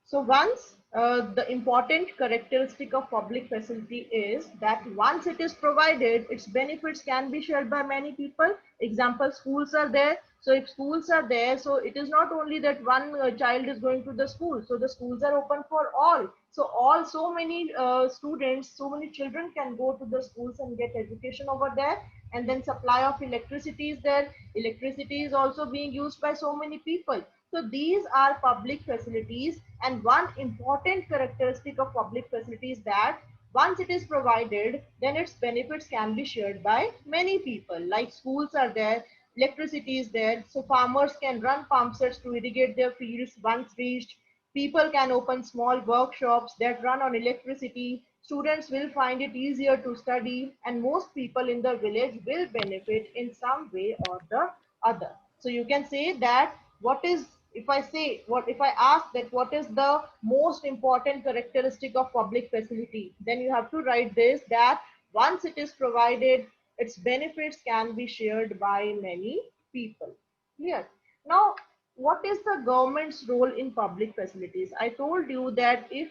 So once the important characteristic of public facility is that once it is provided, its benefits can be shared by many people. Example, schools are there. So if schools are there, so it is not only that one child is going to the school. So the schools are open for all. So many students, so many children can go to the schools and get education over there. And then supply of electricity is there. Electricity is also being used by so many people. So these are public facilities, and one important characteristic of public facilities is that once it is provided, then its benefits can be shared by many people. Like schools are there, electricity is there, so farmers can run pump sets to irrigate their fields once reached. People can open small workshops that run on electricity. Students will find it easier to study, and most people in the village will benefit in some way or the other. So you can say that what is, if I say, what if I ask that what is the most important characteristic of public facility, then you have to write this, that once it is provided, its benefits can be shared by many people. Clear? Now, what is the government's role in public facilities? I told you that if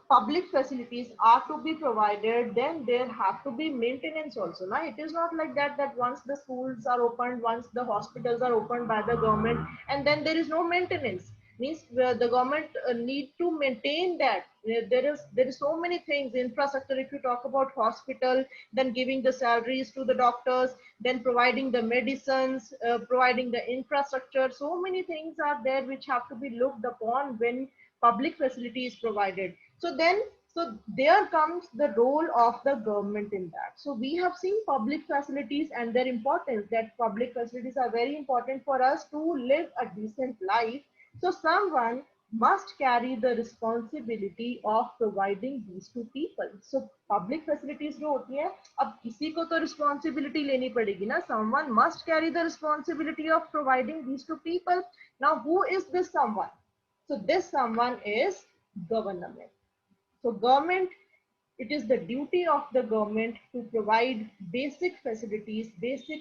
public facilities are to be provided, then there have to be maintenance also. Now, it is not like that, that once the schools are opened, once the hospitals are opened by the government, and then there is no maintenance. Means the government need to maintain that. There is so many things, infrastructure. If you talk about hospital, then giving the salaries to the doctors, then providing the medicines, providing the infrastructure. So many things are there which have to be looked upon when public facility is provided. So there comes the role of the government in that. So we have seen public facilities and their importance, that public facilities are very important for us to live a decent life. So someone must carry the responsibility of providing these to people. So public facilities जो होती है, अब किसी को तो responsibility लेनी पड़ेगी ना. Someone must carry the responsibility of providing these to people. Now who is this someone? So this someone is government. So government, it is the duty of the government to provide basic facilities, basic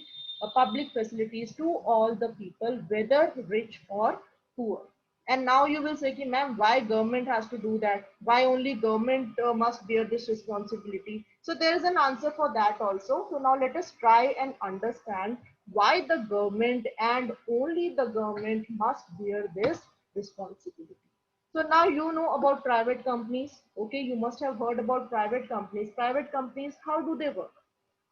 public facilities to all the people, whether rich or poor. And now you will say, ma'am, why government has to do that? Why only government must bear this responsibility? So there is an answer for that also. So now let us try and understand why the government and only the government must bear this responsibility. So now you know about private companies. Okay, you must have heard about private companies. Private companies, how do they work?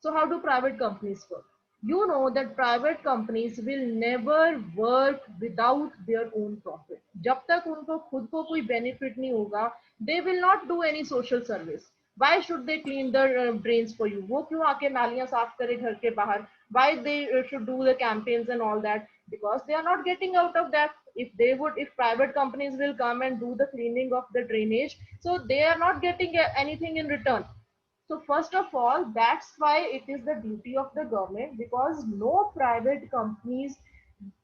So how do private companies work? You know that private companies will never work without their own profit. जब तक उनको खुद को कोई benefit नहीं होगा, they will not do any social service. Why should they clean the drains for you? वो क्यों आके नालियां साफ करे घर के बाहर? Why they should do the campaigns and all that? Because they are not getting out of that. If private companies will come and do the cleaning of the drainage, so they are not getting anything in return. So first of all, that's why it is the duty of the government, because no private companies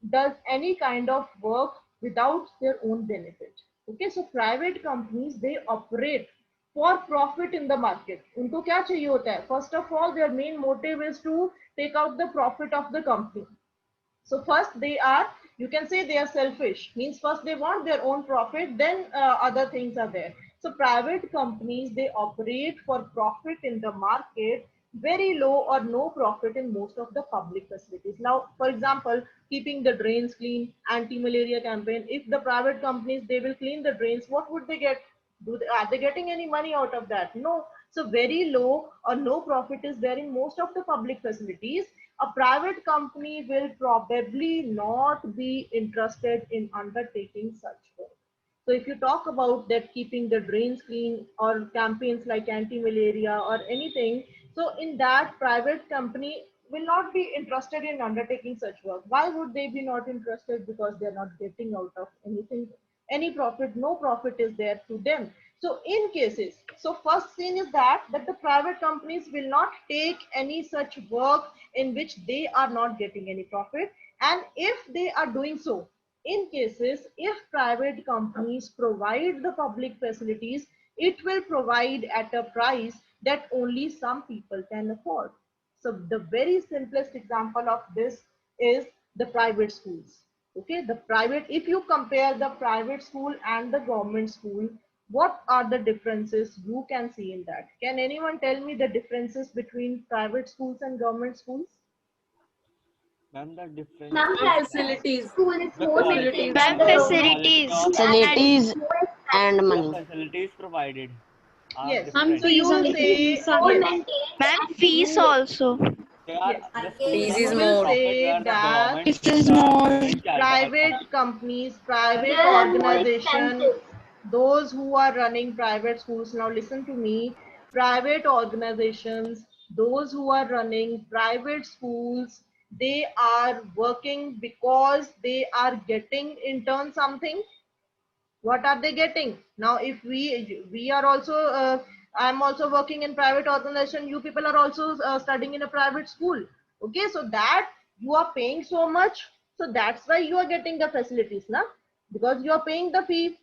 does any kind of work without their own benefit. Okay, so private companies, they operate for profit in the market. उनको क्या चाहिए होता है? First of all, their main motive is to take out the profit of the company. So first they are, you can say they are selfish, means first they want their own profit, then other things are there. So private companies, they operate for profit in the market, very low or no profit in most of the public facilities. Now, for example, keeping the drains clean, anti-malaria campaign, if the private companies, they will clean the drains, what would they get? Are they getting any money out of that? No. So very low or no profit is there in most of the public facilities. A private company will probably not be interested in undertaking such work. So if you talk about that, keeping the drains clean or campaigns like anti-malaria or anything, so in that, private company will not be interested in undertaking such work. Why would they be not interested? Because they're not getting out of anything, any profit, no profit is there to them. So in cases, so first thing is that the private companies will not take any such work in which they are not getting any profit. And if they are doing so, in cases, if private companies provide the public facilities, it will provide at a price that only some people can afford. So the very simplest example of this is the private schools. Okay, the private, if you compare the private school and the government school, what are the differences you can see in that? Can anyone tell me the differences between private schools and government schools? Ma'am, the difference Ma'am, is that facilities. School is the more quality, limited Ma'am, and the the government quality facilities of and facilities more and the money. facilities provided are Yes. Ma'am, So different. you fees will and say, fees are well yes, less. maintained ma'am, and fees you, also. They are yes, the Fees schools is you are will more. non-profit say where the that government Fees gives is the more. in charitable private funds. companies, private they are more organization, expensive. those who are running private schools, now listen to me, private organizations, those who are running private schools, they are working because they are getting in turn something. What are they getting? Now if we are also I'm also working in private organization, you people are also studying in a private school. Okay, so that you are paying so much, so that's why you are getting the facilities now, because you are paying the fee.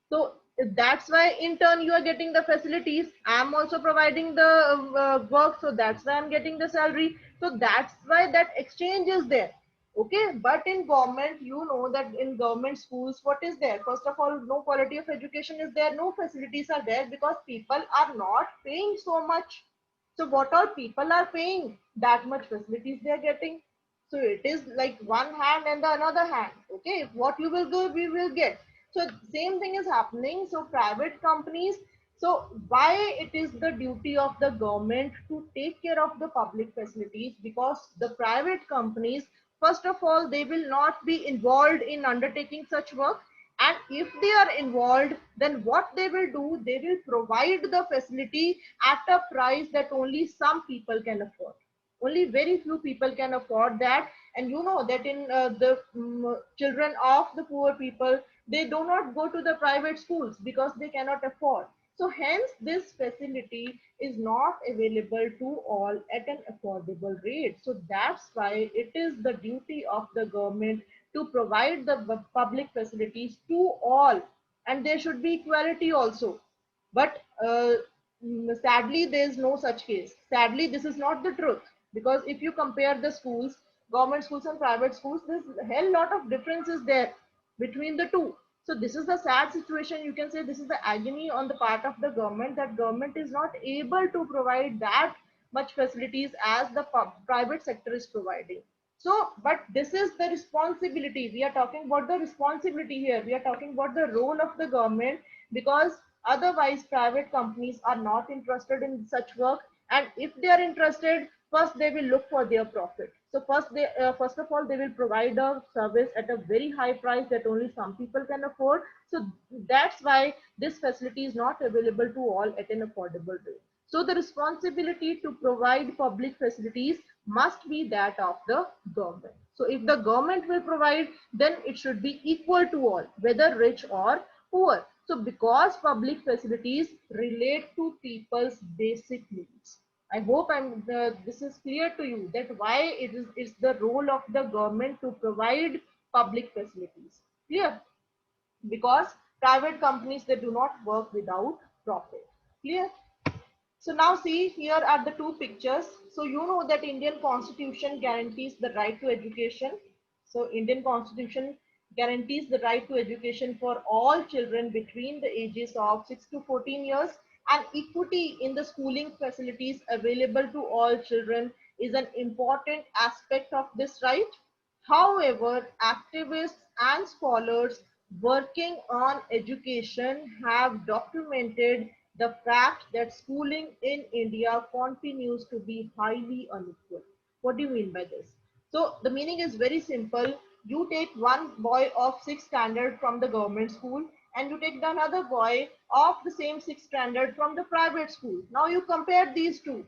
So that's why in turn you are getting the facilities. I'm also providing the work, so that's why I'm getting the salary. So that's why that exchange is there. Okay, but in government, you know that in government schools, what is there? First of all, no quality of education is there, no facilities are there because people are not paying so much. So what all people are paying, that much facilities they are getting. So it is like one hand and the another hand. Okay, what you will give, we will get. So same thing is happening. So private companies. So why it is the duty of the government to take care of the public facilities? Because the private companies, first of all, they will not be involved in undertaking such work. And if they are involved, then what they will do, they will provide the facility at a price that only some people can afford. Only very few people can afford that. And you know that in the children of the poor people, they do not go to the private schools because they cannot afford. So hence this facility is not available to all at an affordable rate. So that's why it is the duty of the government to provide the public facilities to all, and there should be equality also. But sadly, there is no such case. Sadly, this is not the truth, because if you compare the schools, government schools and private schools, there's a hell lot of differences there between the two. So this is the sad situation. You can say this is the agony on the part of the government, that government is not able to provide that much facilities as the private sector is providing. So, but this is the responsibility. We are talking about the responsibility here. We are talking about the role of the government, because otherwise private companies are not interested in such work. And if they are interested, first they will look for their profit. So first of all, they will provide a service at a very high price that only some people can afford. So that's why this facility is not available to all at an affordable rate. So the responsibility to provide public facilities must be that of the government. So if the government will provide, then it should be equal to all, whether rich or poor. So because public facilities relate to people's basic needs. I hope this is clear to you, that why it's the role of the government to provide public facilities. Clear? Because private companies, they do not work without profit. Clear? So now see, here are the two pictures. So you know that Indian Constitution guarantees the right to education. So Indian Constitution guarantees the right to education for all children between the ages of 6 to 14 years, and equity in the schooling facilities available to all children is an important aspect of this right. However, activists and scholars working on education have documented the fact that schooling in India continues to be highly unequal. What do you mean by this? So the meaning is very simple. You take one boy of sixth standard from the government school, and you take another boy of the same sixth standard from the private school. Now you compare these two.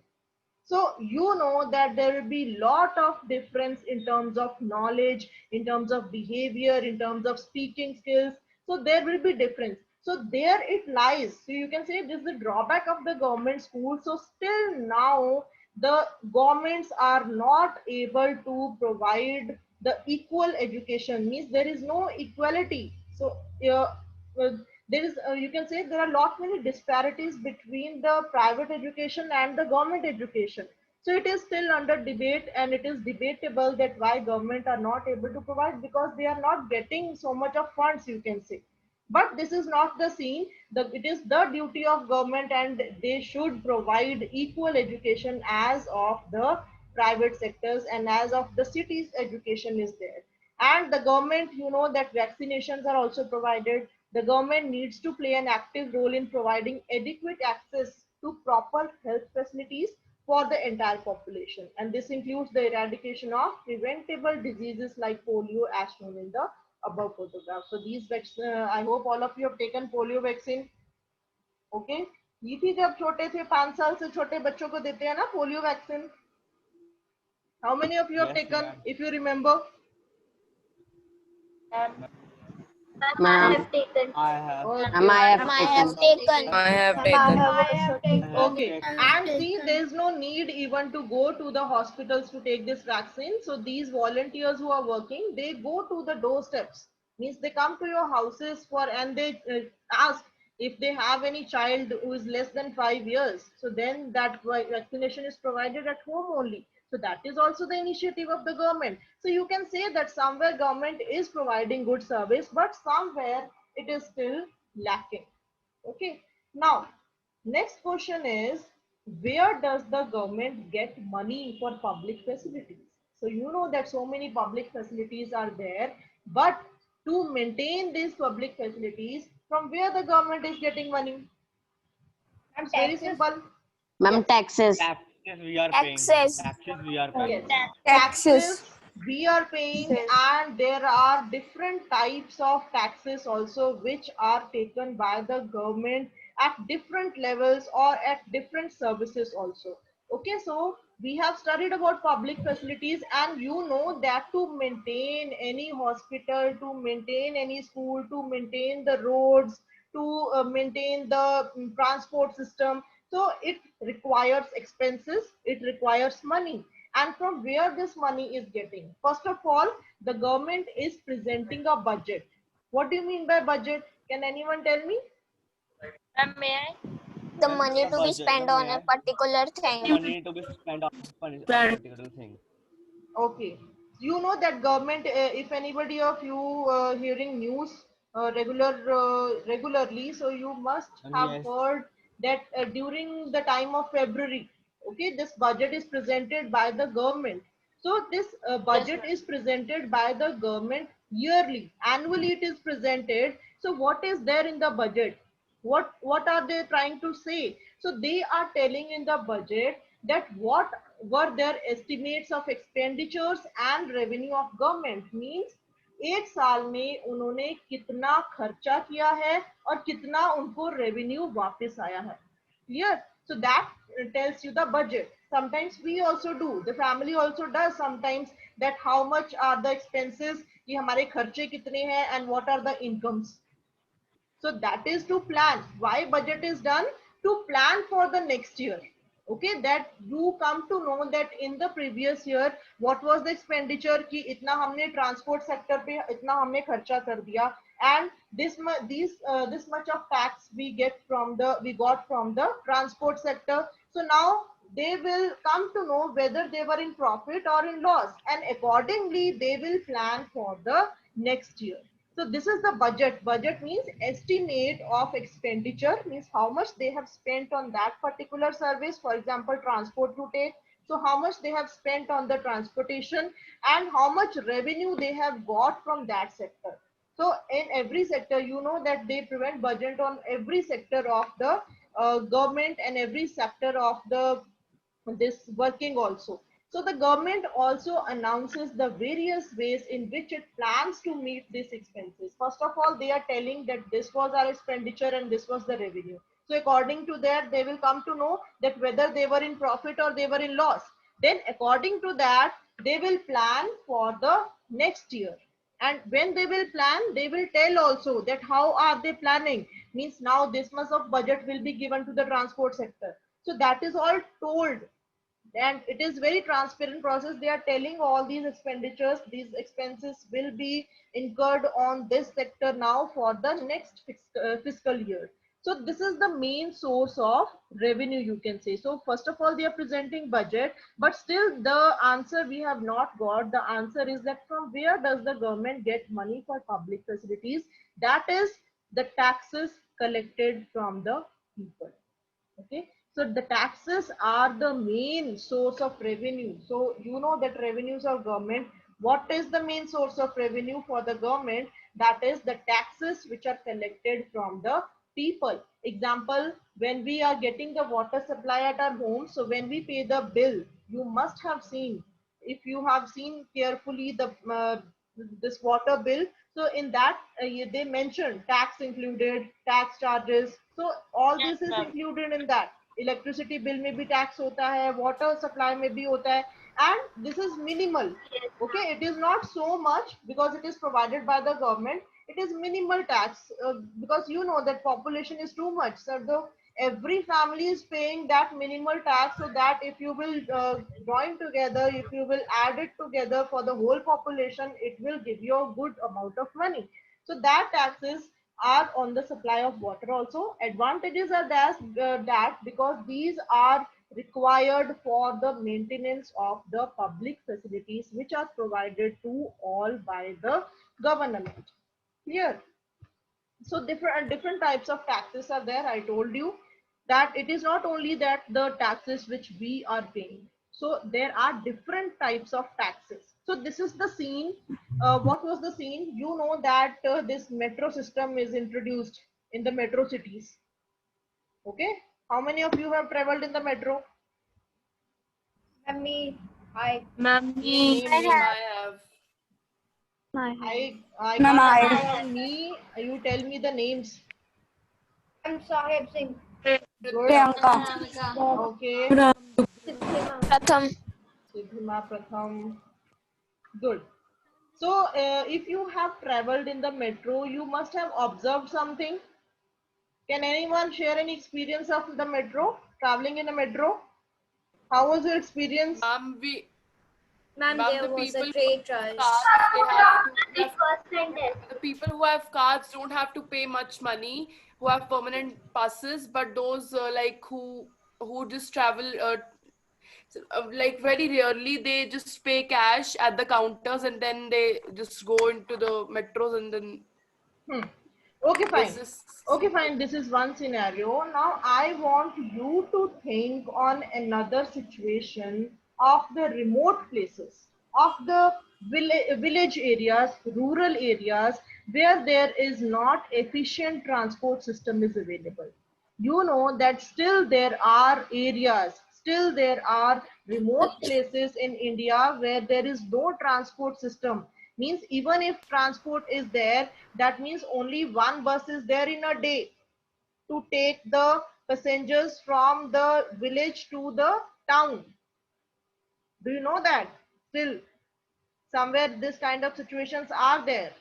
So you know that there will be lot of difference in terms of knowledge, in terms of behavior, in terms of speaking skills. So there will be difference. So there it lies. So you can say this is the drawback of the government school. So still now the governments are not able to provide the equal education, means there is no equality. So there is you can say there are lot many disparities between the private education and the government education. So it is still under debate, and it is debatable that why government are not able to provide, because they are not getting so much of funds, you can say. But this is not the scene. It is the duty of government, and they should provide equal education as of the private sectors and as of the cities education is there. And the government, you know, that vaccinations are also provided. The government needs to play an active role in providing adequate access to proper health facilities for the entire population, and this includes the eradication of preventable diseases like polio as shown in the above photograph. So these I hope all of you have taken polio vaccine. Okay, ये थी जब छोटे थे, 5 साल से छोटे बच्चों को देते हैं ना polio vaccine. How many of you have Yes, taken, ma'am. if you remember? Ma'am, I have. Okay. I have taken. I have I taken. have Okay, taken. and see, there is no need even to go to the hospitals to take this vaccine. So these volunteers who are working, they go to the doorsteps. Means they come to your houses for, and they ask if they have any child who is less than 5 years. So then that vaccination is provided at home only. So that is also the initiative of the government. So you can say that somewhere government is providing good service, but somewhere it is still lacking. Okay. Now, next question is, where does the government get money for public facilities? So you know that so many public facilities are there, but to maintain these public facilities, from where the government is getting money? It's very simple. Ma'am, Yes. taxes. Taxes we are paying. Access. Taxes we are paying. Yes. Taxes. We are paying, and there are different types of taxes also which are taken by the government at different levels or at different services also. Okay, so we have studied about public facilities, and you know that to maintain any hospital, to maintain any school, to maintain the roads, to maintain the transport system, so it requires expenses, it requires money. And from where this money is getting? First of all, the government is presenting a budget. What do you mean by budget? Can anyone tell me? The When money the to be budget, spent on a particular thing. money to be spent on particular thing. Okay. You know that government, if anybody of you hearing news regularly, so you must And have yes, heard that during the time of February, okay, this budget is presented by the government. So this budget is presented by the government yearly. Annually it is presented. So what is there in the budget? What are they trying to say? So they are telling in the budget that what were their estimates of expenditures and revenue of government. Means एक साल में उन्होंने कितना खर्चा किया है और कितना उनको रेवेन्यू वापस आया है. Clear? So that tells you the budget. Sometimes we also do, the family also does sometimes, that how much are the expenses, कि हमारे खर्चे कितने हैं and what are the incomes. So that is to plan. Why budget is done? To plan for the next year. Okay, that you come to know that in the previous year what was the expenditure, कि इतना हमने transport sector पे इतना हमने खर्चा कर दिया, and this much of tax we got from the transport sector. So now they will come to know whether they were in profit or in loss, and accordingly they will plan for the next year. So this is the budget. Budget means estimate of expenditure, means how much they have spent on that particular service. For example, transport to take. So how much they have spent on the transportation and how much revenue they have got from that sector. So in every sector, you know that they prevent budget on every sector of the government and every sector of the this working also. So the government also announces the various ways in which it plans to meet these expenses. First of all, they are telling that this was our expenditure and this was the revenue. So according to that, they will come to know that whether they were in profit or they were in loss. Then according to that, they will plan for the next year. And when they will plan, they will tell also that how are they planning. Means now this much of budget will be given to the transport sector. So that is all told, and it is very transparent process. They are telling all these expenditures, these expenses will be incurred on this sector now for the next fiscal year. So this is the main source of revenue, you can say. So first of all, they are presenting budget, but still the answer we have not got. The answer is that from where does the government get money for public facilities? That is the taxes collected from the people. Okay, so the taxes are the main source of revenue. So you know that revenues of government, what is the main source of revenue for the government? That is the taxes which are collected from the people. Example, when we are getting the water supply at our home, so when we pay the bill, you must have seen, if you have seen carefully the this water bill, so in that they mentioned tax included, tax charges. So all this is included in that. Electricity bill may be tax hota hai, water supply may be hota hai, and this is minimal. Okay, it is not so much because it is provided by the government. It is minimal tax because you know that population is too much. So the every family is paying that minimal tax, so that if you will join together, if you will add it together for the whole population, it will give you a good amount of money. So that taxes are on the supply of water also. Advantages are that because these are required for the maintenance of the public facilities which are provided to all by the government. Clear? So different types of taxes are there. I told you that it is not only that the taxes which we are paying. So there are different types of taxes. So this is the scene. What was the scene? You know that this metro system is introduced in the metro cities. Okay, how many of you have traveled in the metro? Me, I Name. have. I can't understand. Me, you tell me the names. I'm Sahib Singh. Good. Okay. Pratham. Siddhima Pratham. Good. So if you have traveled in the metro, you must have observed something. Can anyone share any experience of the metro, traveling in a metro? How was your experience? Ma'am, There was a great rush. the people who have cards don't have to pay much money, who have permanent passes, but those like who just travel like very rarely, they just pay cash at the counters and then they just go into the metros and then Okay, fine. this. Okay, fine. This is one scenario. Now I want you to think on another situation of the remote places, of the village areas, rural areas where there is not efficient transport system is available. You know that still there are areas, still there are remote places in India where there is no transport system. Means even if transport is there, that means only one bus is there in a day to take the passengers from the village to the town. Do you know that? Still, somewhere this kind of situations are there.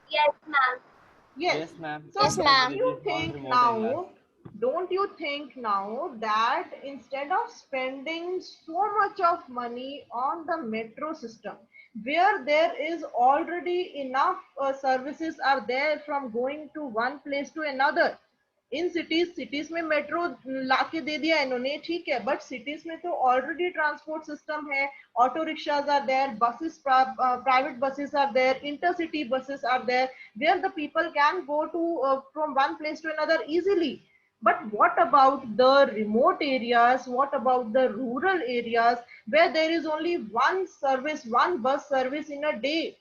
Yes, ma'am. Yes. Yes, ma'am. So Yes, don't ma'am. you Villages on think remote areas. now, don't you think now that instead of spending so much of money on the metro system, where there is already enough services are there from going to one place to another, in cities में metro लाके दे दिया इन्होंने, ठीक है, but cities में तो already transport system है. Auto rickshaws are there, buses, private buses are there, intercity buses are there, where the people can go to from one place to another easily. But what about the remote areas? What about the rural areas where there is only one service, one bus service in a day?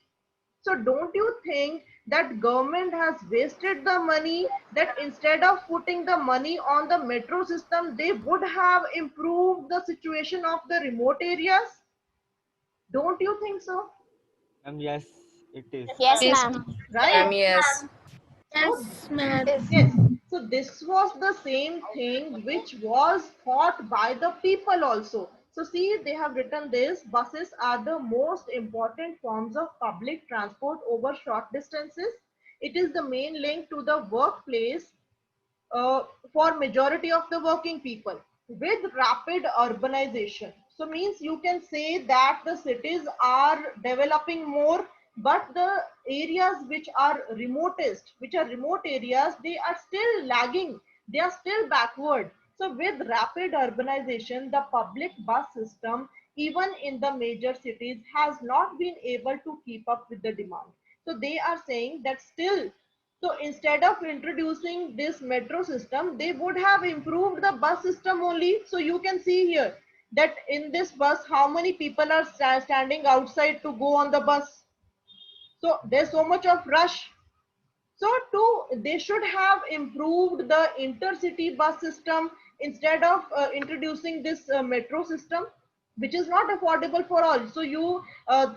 So don't you think that government has wasted the money, that instead of putting the money on the metro system, they would have improved the situation of the remote areas? Don't you think so? Yes, it is. Yes, ma'am. Right? Yes. Yes, ma'am. Yes. So this was the same thing which was thought by the people also. So see, they have written this: buses are the most important forms of public transport over short distances. It is the main link to the workplace for majority of the working people. With rapid urbanization, so means you can say that the cities are developing more, but the areas which are remotest, which are remote areas, they are still lagging, they are still backward. So with rapid urbanization, the public bus system, even in the major cities, has not been able to keep up with the demand. So they are saying that still, so instead of introducing this metro system, they would have improved the bus system only. So you can see here that in this bus, how many people are standing outside to go on the bus. So there's so much of rush. So they should have improved the intercity bus system instead of introducing this metro system, which is not affordable for all. So you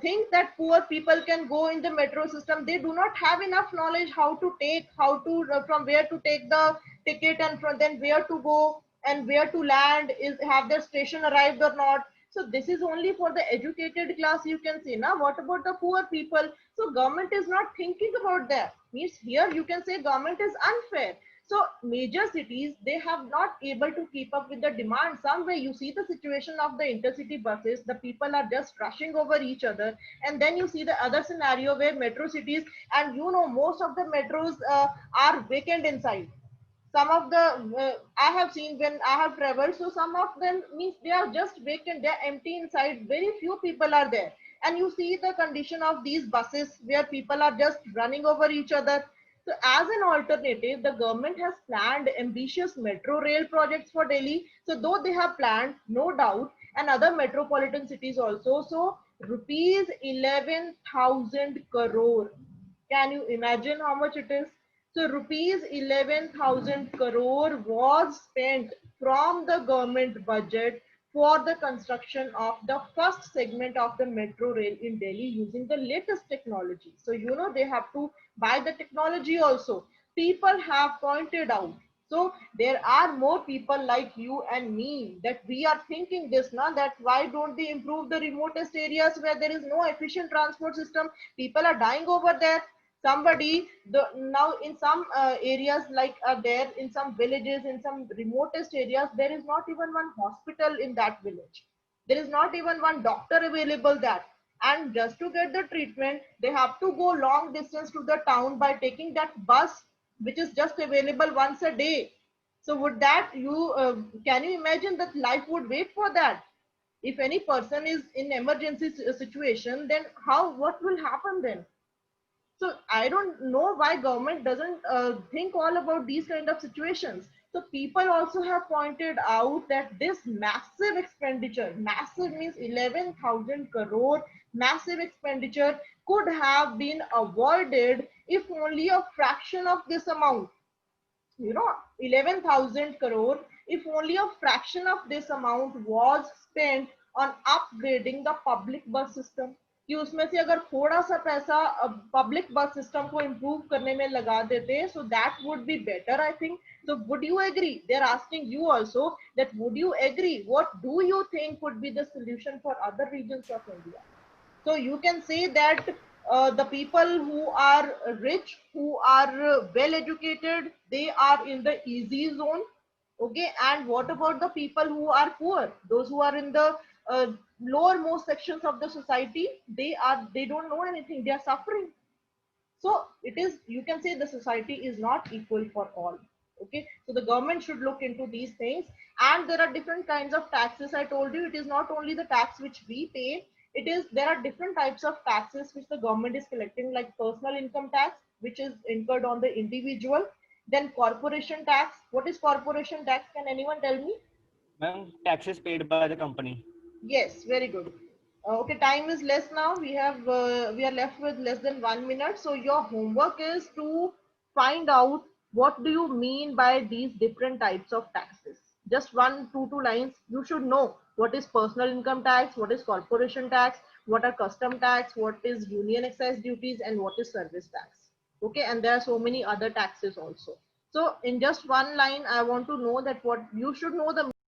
think that poor people can go in the metro system. They do not have enough knowledge how to take, how to from where to take the ticket, and from then where to go and where to land, is have their station arrived or not. So this is only for the educated class, you can say. Now what about the poor people? So government is not thinking about that. Means here you can say government is unfair. So major cities, they have not able to keep up with the demand. Somewhere you see the situation of the intercity buses, the people are just rushing over each other. And then you see the other scenario where metro cities, and you know, most of the metros are vacant inside. Some of the I have seen when I have traveled, so some of them means they are just vacant, they are empty inside, very few people are there. And you see the condition of these buses where people are just running over each other. So as an alternative, the government has planned ambitious metro rail projects for Delhi. So though they have planned, no doubt, and other metropolitan cities also. So rupees 11,000 crore, can you imagine how much it is? So rupees 11,000 crore was spent from the government budget for the construction of the first segment of the metro rail in Delhi using the latest technology. So you know they have to buy the technology also. People have pointed out. So there are more people like you and me that we are thinking this now, that why don't they improve the remotest areas where there is no efficient transport system? People are dying over there. Somebody now in some areas like there in some villages, in some remotest areas, there is not even one hospital in that village, there is not even one doctor available that, and just to get the treatment they have to go long distance to the town by taking that bus which is just available once a day. So would that you can you imagine that life would wait for that? If any person is in emergency situation, then how, what will happen then? So I don't know why government doesn't think all about these kind of situations. So people also have pointed out that this massive expenditure, massive means 11,000 crore, massive expenditure could have been avoided if only a fraction of this amount, you know, 11,000 crore, if only a fraction of this amount was spent on upgrading the public bus system, कि उसमें से अगर थोड़ा सा पैसा public बस system को improve करने में लगा देते, so that would be better, I think. So would you agree? They're asking you also that would you agree? What do you think would be the solution for other regions of India? So you can say that the people who are rich, who are well educated, they are in the easy zone. Okay, and what about the people who are poor? Those who are in the lowermost sections of the society, they don't know anything. They are suffering. So it is, you can say the society is not equal for all. Okay, so the government should look into these things. And there are different kinds of taxes. I told you it is not only the tax which we pay, it is, there are different types of taxes which the government is collecting, like personal income tax, which is incurred on the individual. Then corporation tax. What is corporation tax? Can anyone tell me? Ma'am, taxes paid by the company. Yes, very good. Okay, time is less now. We are left with less than 1 minute. So your homework is to find out what do you mean by these different types of taxes. Just one, two lines. You should know what is personal income tax, what is corporation tax, what are custom tax, what is union excise duties, and what is service tax. Okay, and there are so many other taxes also. So in just one line, I want to know that what you should know the